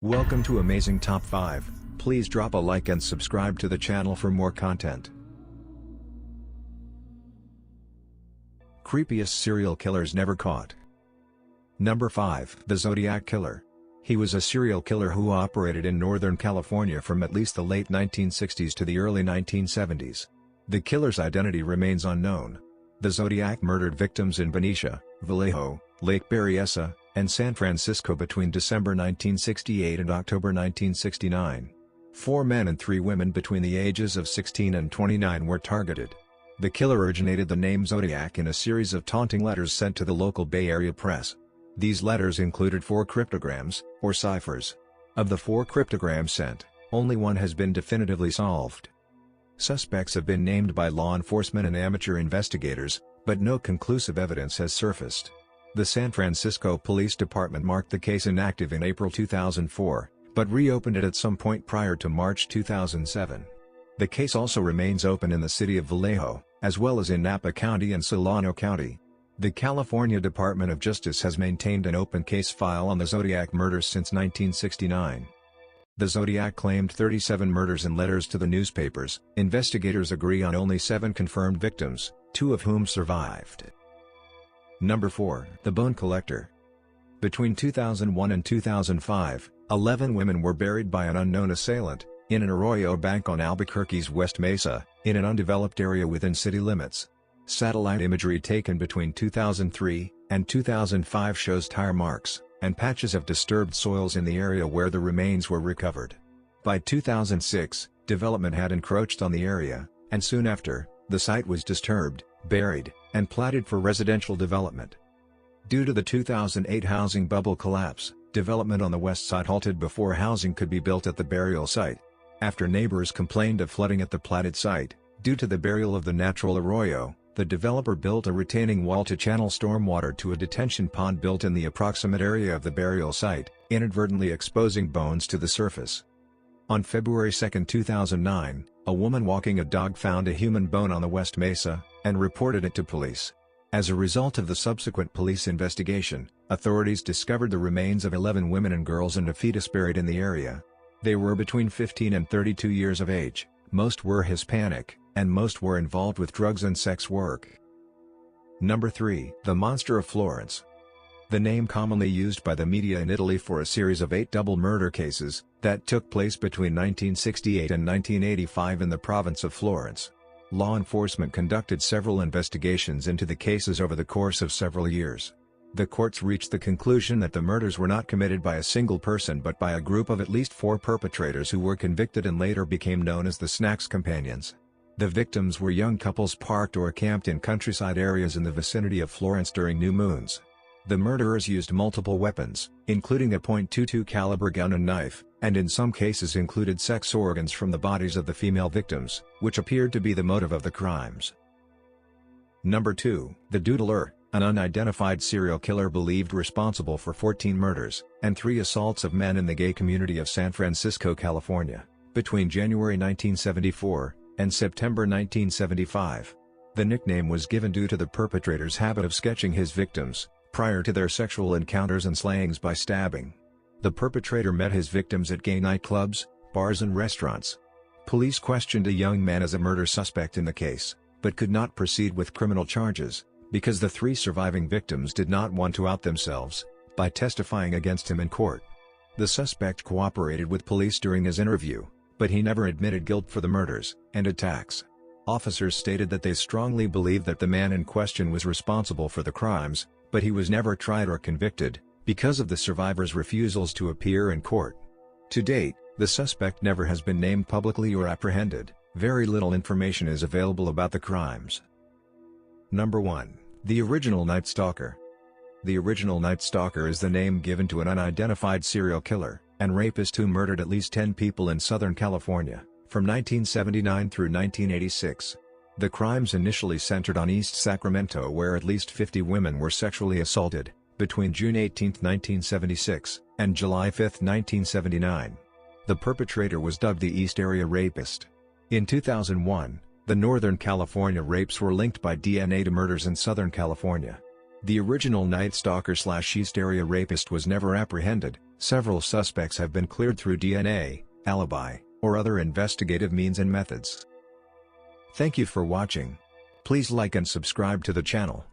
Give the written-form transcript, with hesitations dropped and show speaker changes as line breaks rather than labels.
Welcome to Amazing Top 5. Please drop a like and subscribe to the channel for more content. Creepiest serial killers never caught. Number 5. The Zodiac Killer. He was a serial killer who operated in Northern California from at least the late 1960s to the early 1970s. The killer's identity remains unknown. The Zodiac murdered victims in Benicia, Vallejo, Lake Berryessa, and San Francisco between December 1968 and October 1969. 4 men and 3 women between the ages of 16 and 29 were targeted. The killer originated the name Zodiac in a series of taunting letters sent to the local Bay Area press. These letters included 4 cryptograms, or ciphers. Of the 4 cryptograms sent, only one has been definitively solved. Suspects have been named by law enforcement and amateur investigators, but no conclusive evidence has surfaced. The San Francisco Police Department marked the case inactive in April 2004, but reopened it at some point prior to March 2007. The case also remains open in the city of Vallejo, as well as in Napa County and Solano County. The California Department of Justice has maintained an open case file on the Zodiac murders since 1969. The Zodiac claimed 37 murders in letters to the newspapers. Investigators agree on only 7 confirmed victims, 2 of whom survived. Number 4. The Bone Collector. Between 2001 and 2005, 11 women were buried by an unknown assailant, in an arroyo bank on Albuquerque's West Mesa, in an undeveloped area within city limits. Satellite imagery taken between 2003 and 2005 shows tire marks and patches of disturbed soils in the area where the remains were recovered. By 2006, development had encroached on the area, and soon after, the site was disturbed, buried, and platted for residential development. Due to the 2008 housing bubble collapse, development on the west side halted before housing could be built at the burial site. After neighbors complained of flooding at the platted site, due to the burial of the natural arroyo, the developer built a retaining wall to channel stormwater to a detention pond built in the approximate area of the burial site, inadvertently exposing bones to the surface. On February 2, 2009, a woman walking a dog found a human bone on the West Mesa, and reported it to police. As a result of the subsequent police investigation, authorities discovered the remains of 11 women and girls and a fetus buried in the area. They were between 15 and 32 years of age, most were Hispanic, and most were involved with drugs and sex work. Number 3. The Monster of Florence. The name commonly used by the media in Italy for a series of 8 double murder cases that took place between 1968 and 1985 in the province of Florence. Law enforcement conducted several investigations into the cases over the course of several years. The courts reached the conclusion that the murders were not committed by a single person but by a group of at least 4 perpetrators who were convicted and later became known as the Snacks Companions. The victims were young couples parked or camped in countryside areas in the vicinity of Florence during new moons. The murderers used multiple weapons, including a .22 caliber gun and knife, and in some cases included sex organs from the bodies of the female victims, which appeared to be the motive of the crimes. Number 2. The Doodler, an unidentified serial killer believed responsible for 14 murders and 3 assaults of men in the gay community of San Francisco, California, between January 1974 and September 1975. The nickname was given due to the perpetrator's habit of sketching his victims prior to their sexual encounters and slayings by stabbing. The perpetrator met his victims at gay nightclubs, bars and restaurants. Police questioned a young man as a murder suspect in the case, but could not proceed with criminal charges, because the 3 surviving victims did not want to out themselves by testifying against him in court. The suspect cooperated with police during his interview, but he never admitted guilt for the murders and attacks. Officers stated that they strongly believed that the man in question was responsible for the crimes, but he was never tried or convicted, because of the survivors' refusals to appear in court. To date, the suspect never has been named publicly or apprehended. Very little information is available about the crimes. Number 1. The Original Night Stalker. The Original Night Stalker is the name given to an unidentified serial killer and rapist who murdered at least 10 people in Southern California, from 1979 through 1986. The crimes initially centered on East Sacramento, where at least 50 women were sexually assaulted, between June 18, 1976, and July 5, 1979. The perpetrator was dubbed the East Area Rapist. In 2001, the Northern California rapes were linked by DNA to murders in Southern California. The original Night Stalker/East Area Rapist was never apprehended. Several suspects have been cleared through DNA, alibi, or other investigative means and methods. Thank you for watching. Please like and subscribe to the channel.